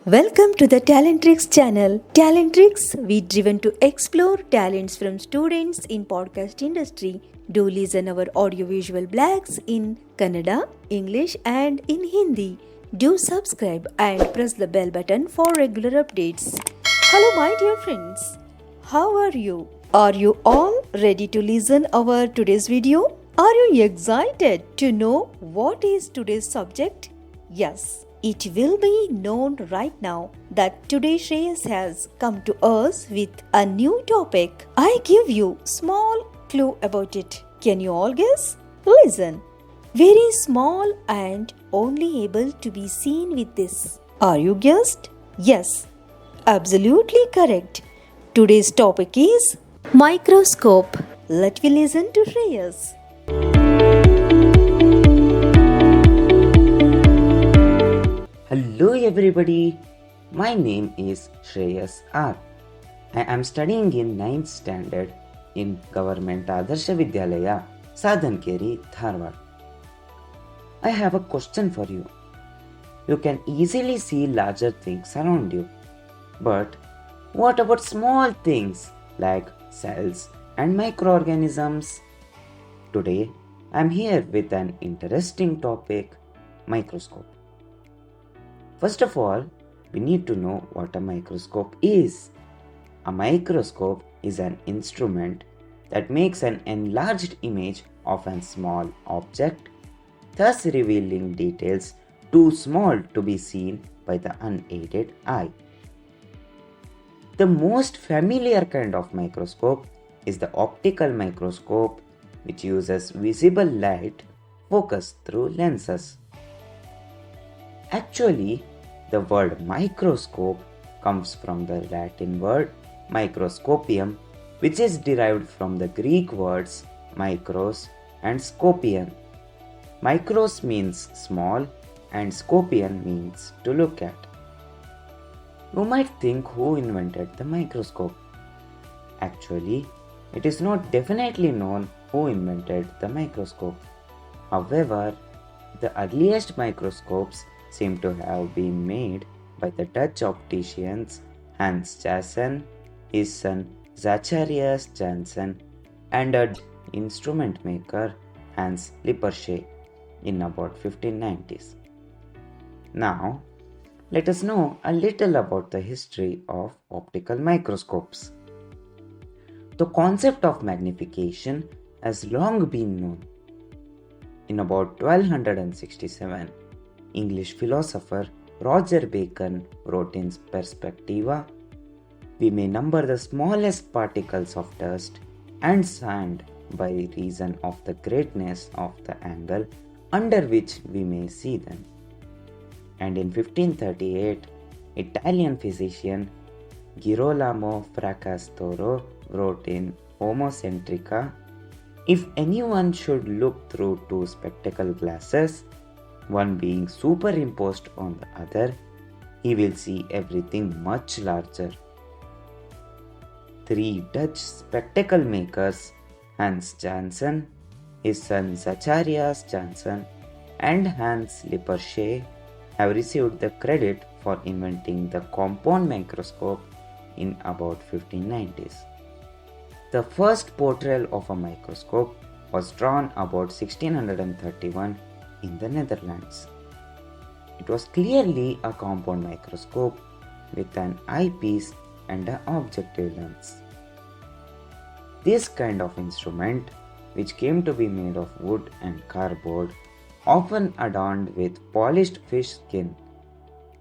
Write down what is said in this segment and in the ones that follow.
welcome to the Talentrix channel. Talentrix, we driven to explore talents from students in podcast industry. Do listen our audiovisual blogs in Kannada, English and in Hindi. Do subscribe and press the bell button for regular updates. Hello my dear friends. How are you? Are you all ready to listen our today's video? Are you excited to know what is today's subject? Yes, it will be known right now that today Shreyas has come to us with a new topic. I give you small clue about it. Can you all guess? Listen. Very small and only able to be seen with this. Are you guessed? Yes, absolutely correct. Today's topic is microscope. Let me listen to Shreyas. Hello everybody, my name is Shreyas R. I am studying in 9th standard in Govt Adarsha Vidyalaya, Sadhankeri, Dharwad. I have a question for you. You can easily see larger things around you. But what about small things like cells and microorganisms? Today I am here with an interesting topic, microscope. First of all, we need to know what a microscope is. A microscope is an instrument that makes an enlarged image of a small object, thus revealing details too small to be seen by the unaided eye. The most familiar kind of microscope is the optical microscope, which uses visible light focused through lenses. Actually, the word microscope comes from the Latin word microscopium, which is derived from the Greek words micros and scopion. Micros means small and scopion means to look at. You might think who invented the microscope. Actually, it is not definitely known who invented the microscope. However, the earliest microscopes seem to have been made by the Dutch opticians Hans Janssen, his son Zacharias Janssen, and an instrument maker Hans Lippershey in about 1590s. Now, let us know a little about the history of optical microscopes. The concept of magnification has long been known. In about 1267, English philosopher Roger Bacon wrote in Perspectiva, "We may number the smallest particles of dust and sand by reason of the greatness of the angle under which we may see them." And in 1538, Italian physician Girolamo Fracastoro wrote in Homo Centrica, "If anyone should look through two spectacle glasses, one being superimposed on the other, he will see everything much larger." Three Dutch spectacle makers, Hans Janssen, his son Zacharias Janssen, and Hans Lippershey, have received the credit for inventing the compound microscope in about 1590s. The first portrayal of a microscope was drawn about 1631 in the Netherlands. It was clearly a compound microscope with an eyepiece and an objective lens. This kind of instrument, which came to be made of wood and cardboard, often adorned with polished fish skin,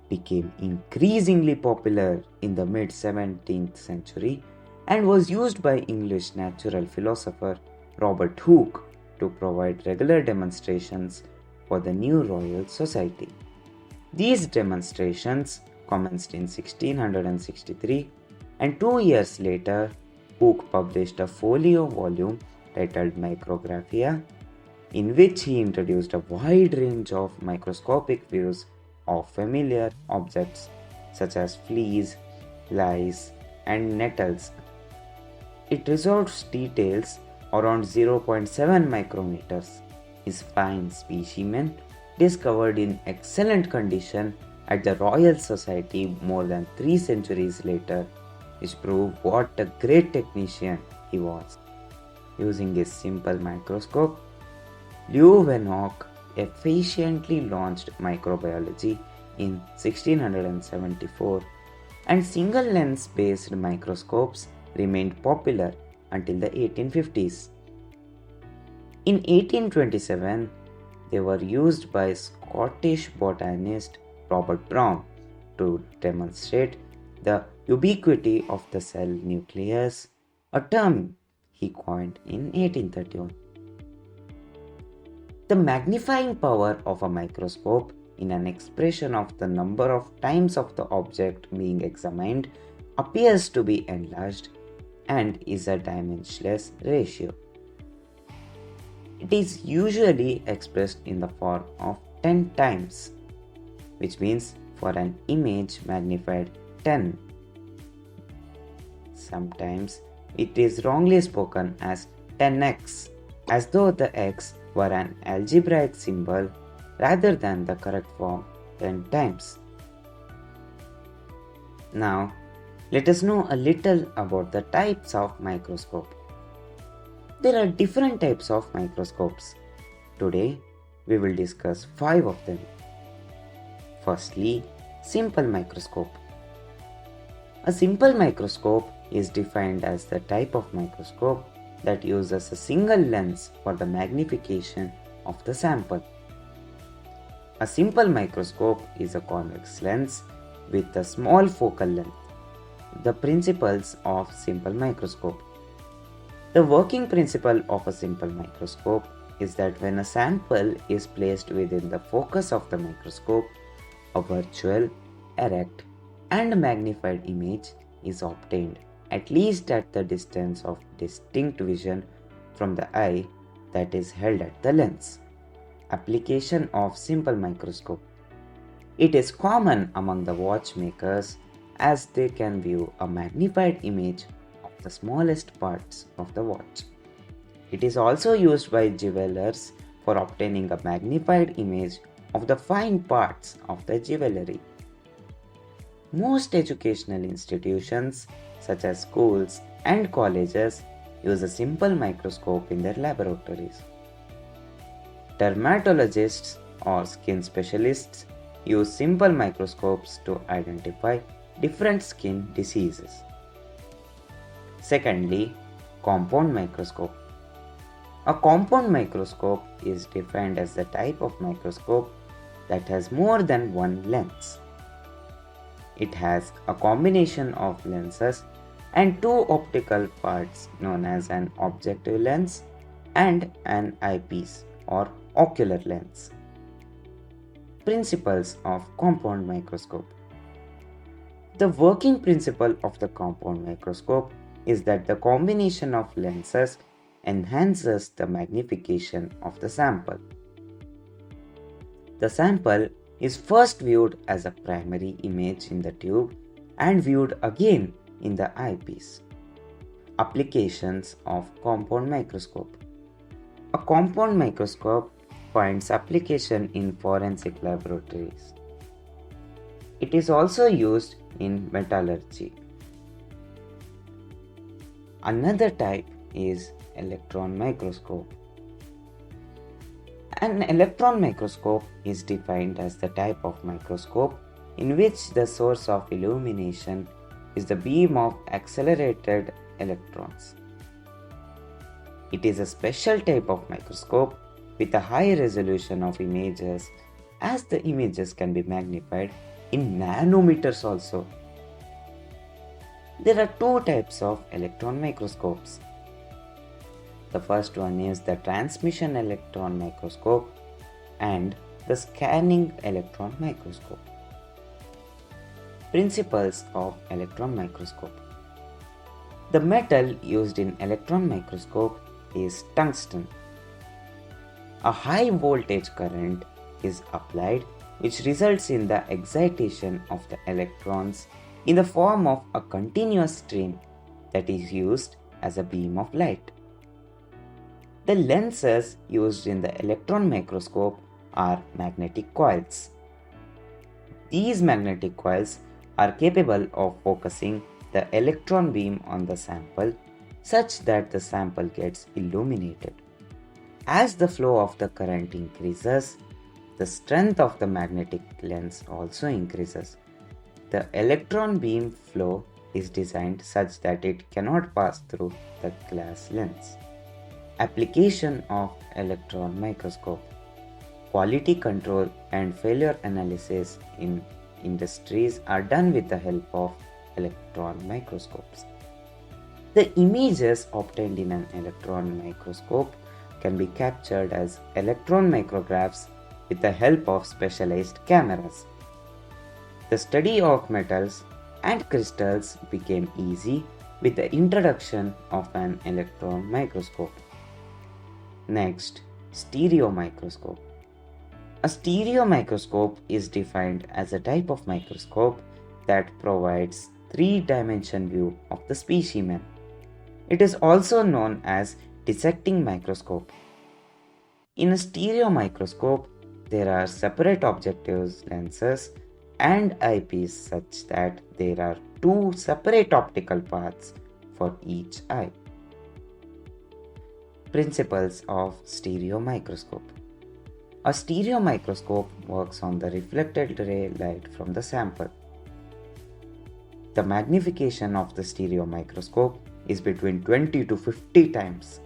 became increasingly popular in the mid-17th century and was used by English natural philosopher Robert Hooke to provide regular demonstrations for the new Royal Society. These demonstrations commenced in 1663, and 2 years later, Hooke published a folio volume titled Micrographia, in which he introduced a wide range of microscopic views of familiar objects such as fleas, lice, and nettles. It resolves details around 0.7 micrometers. His fine specimen, discovered in excellent condition, at the Royal Society more than 3 centuries later, which prove what a great technician he was. Using his simple microscope, Leeuwenhoek efficiently launched microbiology in 1674, and single lens based microscopes remained popular until the 1850s. In 1827, they were used by Scottish botanist Robert Brown to demonstrate the ubiquity of the cell nucleus, a term he coined in 1831. The magnifying power of a microscope in an expression of the number of times of the object being examined appears to be enlarged and is a dimensionless ratio. It is usually expressed in the form of 10 times, which means for an image magnified 10. Sometimes it is wrongly spoken as 10x, as though the x were an algebraic symbol rather than the correct form 10 times. Now, let us know a little about the types of microscope. There are different types of microscopes. Today, we will discuss 5 of them. Firstly, simple microscope. A simple microscope is defined as the type of microscope that uses a single lens for the magnification of the sample. A simple microscope is a convex lens with a small focal length. The principles of simple microscope. The working principle of a simple microscope is that when a sample is placed within the focus of the microscope, a virtual, erect, and magnified image is obtained, at least at the distance of distinct vision from the eye that is held at the lens. Application of simple microscope. It is common among the watchmakers as they can view a magnified image of the smallest parts of the watch. It is also used by jewelers for obtaining a magnified image of the fine parts of the jewelry. Most educational institutions, such as schools and colleges, use a simple microscope in their laboratories. Dermatologists or skin specialists use simple microscopes to identify different skin diseases. Secondly, compound microscope. A compound microscope is defined as the type of microscope that has more than one lens. It has a combination of lenses and 2 optical parts known as an objective lens and an eyepiece or ocular lens. Principles of compound microscope. The working principle of the compound microscope is that the combination of lenses enhances the magnification of the sample. The sample is first viewed as a primary image in the tube and viewed again in the eyepiece. Applications of compound microscope. A compound microscope finds application in forensic laboratories. It is also used in metallurgy. Another type is electron microscope. An electron microscope is defined as the type of microscope in which the source of illumination is the beam of accelerated electrons. It is a special type of microscope with a high resolution of images, as the images can be magnified in nanometers also. There are 2 types of electron microscopes. The first one is the transmission electron microscope and the scanning electron microscope. Principles of electron microscope. The metal used in electron microscope is tungsten. A high voltage current is applied, which results in the excitation of the electrons in the form of a continuous stream that is used as a beam of light. The lenses used in the electron microscope are magnetic coils. These magnetic coils are capable of focusing the electron beam on the sample such that the sample gets illuminated. As the flow of the current increases, the strength of the magnetic lens also increases. The electron beam flow is designed such that it cannot pass through the glass lens. Application of electron microscope. Quality control and failure analysis in industries are done with the help of electron microscopes. The images obtained in an electron microscope can be captured as electron micrographs with the help of specialized cameras. The study of metals and crystals became easy with the introduction of an electron microscope. Next, stereo microscope. A stereo microscope is defined as a type of microscope that provides three-dimension view of the specimen. It is also known as dissecting microscope. In a stereo microscope, there are separate objectives, lenses, and eyepiece such that there are two separate optical paths for each eye. Principles of stereo microscope. A stereo microscope works on the reflected ray light from the sample. The magnification of the stereo microscope is between 20 to 50 times.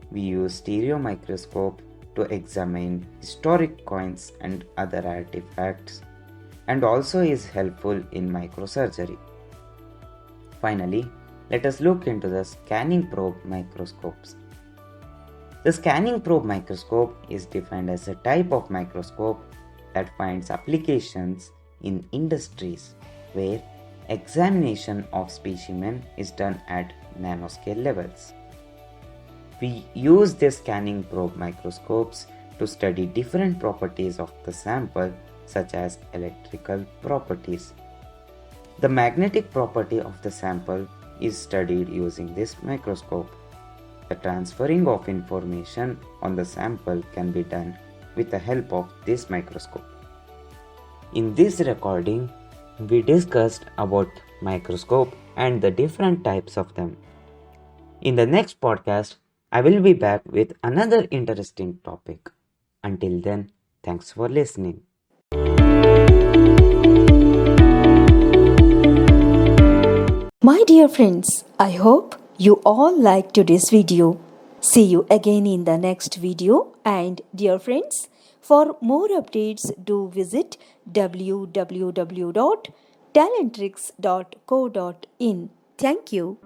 We use stereo microscope to examine historic coins and other artifacts, and also is helpful in microsurgery. Finally, let us look into the scanning probe microscopes. The scanning probe microscope is defined as a type of microscope that finds applications in industries where examination of specimen is done at nanoscale levels. We use the scanning probe microscopes to study different properties of the sample, such as electrical properties. The magnetic property of the sample is studied using this microscope. The transferring of information on the sample can be done with the help of this microscope. In this recording, we discussed about microscope and the different types of them. In the next podcast, I will be back with another interesting topic. Until then, thanks for listening. My dear friends, I hope you all liked today's video. See you again in the next video, and dear friends, for more updates do visit www.talentrix.co.in. Thank you.